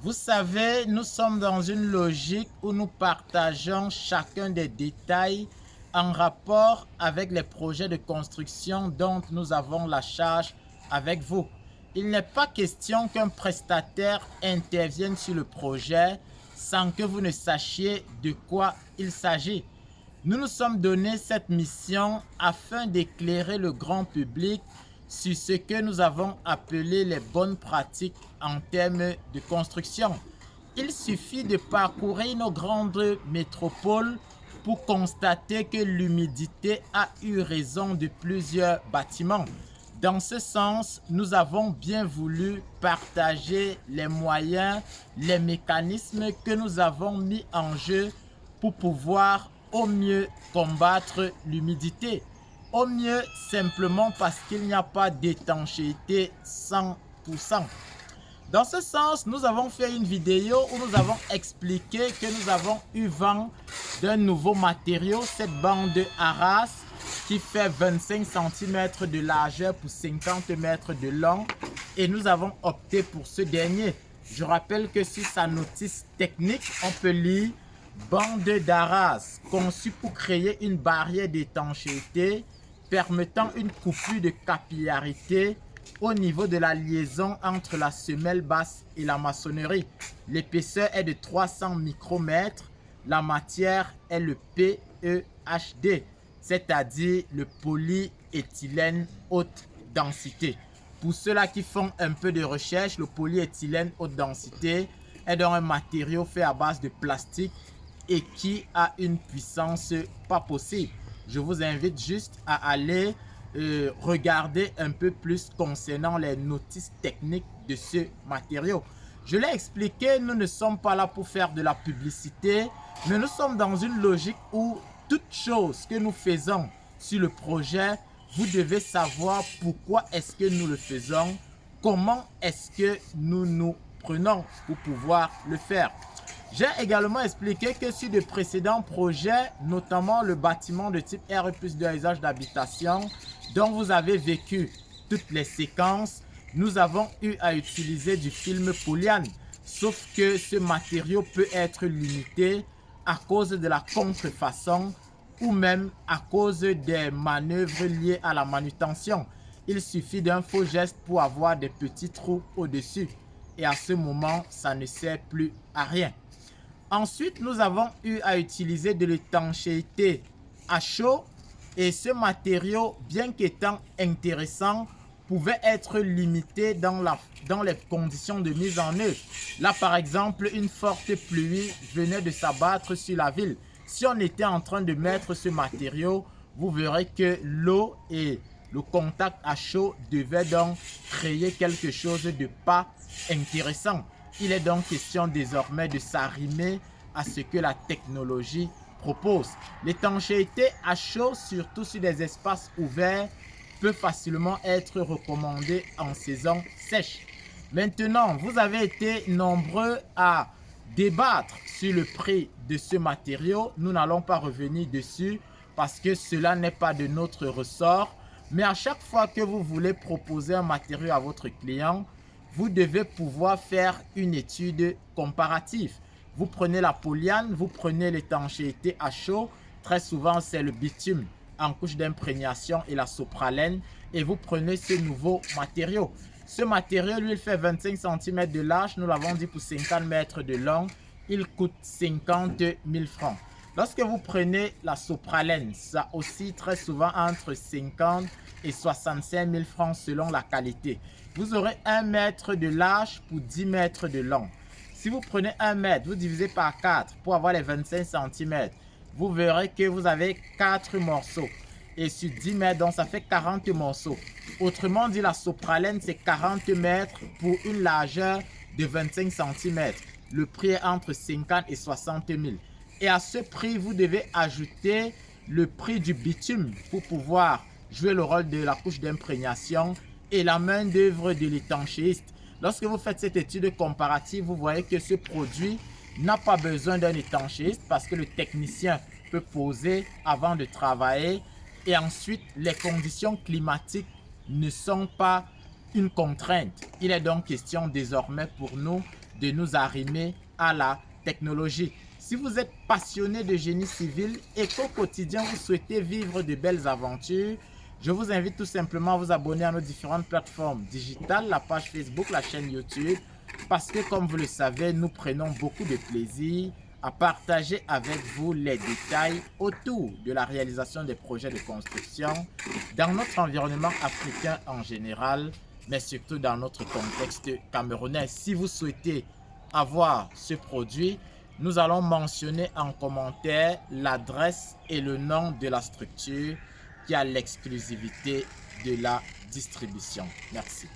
Vous savez, nous sommes dans une logique où nous partageons chacun des détails en rapport avec les projets de construction dont nous avons la charge avec vous. Il n'est pas question qu'un prestataire intervienne sur le projet sans que vous ne sachiez de quoi il s'agit. Nous nous sommes donné cette mission afin d'éclairer le grand public sur ce que nous avons appelé les bonnes pratiques en termes de construction. Il suffit de parcourir nos grandes métropoles pour constater que l'humidité a eu raison de plusieurs bâtiments. Dans ce sens, nous avons bien voulu partager les moyens, les mécanismes que nous avons mis en jeu pour pouvoir au mieux combattre l'humidité. Au mieux simplement parce qu'il n'y a pas d'étanchéité 100%. Dans ce sens, nous avons fait une vidéo où nous avons expliqué que nous avons eu vent d'un nouveau matériau, cette bande de Arras qui fait 25 cm de largeur pour 50 mètres de long et nous avons opté pour ce dernier. Je rappelle que sur sa notice technique, on peut lire bande d'Arras conçue pour créer une barrière d'étanchéité permettant une coupure de capillarité au niveau de la liaison entre la semelle basse et la maçonnerie. L'épaisseur est de 300 micromètres. La matière est le PEHD, c'est-à-dire le polyéthylène haute densité. Pour ceux-là qui font un peu de recherche, le polyéthylène haute densité est donc un matériau fait à base de plastique et qui a une puissance pas possible. Je vous invite juste à aller regarder un peu plus concernant les notices techniques de ce matériau. Je l'ai expliqué, nous ne sommes pas là pour faire de la publicité, mais nous sommes dans une logique où toute chose que nous faisons sur le projet, vous devez savoir pourquoi est-ce que nous le faisons, comment est-ce que nous nous prenons pour pouvoir le faire. J'ai également expliqué que sur de précédents projets, notamment le bâtiment de type R+2 à usage d'habitation, dont vous avez vécu toutes les séquences, nous avons eu à utiliser du film polyane. Sauf que ce matériau peut être limité à cause de la contrefaçon ou même à cause des manœuvres liées à la manutention. Il suffit d'un faux geste pour avoir des petits trous au-dessus. Et à ce moment, ça ne sert plus à rien. Ensuite, nous avons eu à utiliser de l'étanchéité à chaud et ce matériau, bien qu'étant intéressant, pouvait être limité dans les conditions de mise en œuvre. Là, par exemple, une forte pluie venait de s'abattre sur la ville. Si on était en train de mettre ce matériau, vous verrez que l'eau et le contact à chaud devaient donc créer quelque chose de pas intéressant. Il est donc question désormais de s'arrimer à ce que la technologie propose. L'étanchéité à chaud, surtout sur des espaces ouverts, peut facilement être recommandée en saison sèche. Maintenant, vous avez été nombreux à débattre sur le prix de ce matériau. Nous n'allons pas revenir dessus parce que cela n'est pas de notre ressort. Mais à chaque fois que vous voulez proposer un matériau à votre client, vous devez pouvoir faire une étude comparative. Vous prenez la polyane, vous prenez l'étanchéité à chaud. Très souvent, c'est le bitume en couche d'imprégnation et la sopralène. Et vous prenez ce nouveau matériau. Ce matériau, lui, il fait 25 cm de large. Nous l'avons dit pour 50 mètres de long. Il coûte 50 000 francs. Lorsque vous prenez la sopralène, ça oscille très souvent entre 50 et 65 000 francs selon la qualité. Vous aurez 1 mètre de large pour 10 mètres de long. Si vous prenez 1 mètre, vous divisez par 4 pour avoir les 25 cm. Vous verrez que vous avez 4 morceaux. Et sur 10 mètres, donc ça fait 40 morceaux. Autrement dit, la sopralène, c'est 40 mètres pour une largeur de 25 cm. Le prix est entre 50 et 60 000. Et à ce prix, vous devez ajouter le prix du bitume pour pouvoir jouer le rôle de la couche d'imprégnation et la main d'œuvre de l'étanchéiste. Lorsque vous faites cette étude comparative, vous voyez que ce produit n'a pas besoin d'un étanchéiste parce que le technicien peut poser avant de travailler. Et ensuite, les conditions climatiques ne sont pas une contrainte. Il est donc question désormais pour nous de nous arrimer à la technologie. Si vous êtes passionné de génie civil et qu'au quotidien vous souhaitez vivre de belles aventures, je vous invite tout simplement à vous abonner à nos différentes plateformes digitales, la page Facebook, la chaîne YouTube, parce que comme vous le savez, nous prenons beaucoup de plaisir à partager avec vous les détails autour de la réalisation des projets de construction dans notre environnement africain en général, mais surtout dans notre contexte camerounais. Si vous souhaitez avoir ce produit, nous allons mentionner en commentaire l'adresse et le nom de la structure qui a l'exclusivité de la distribution. Merci.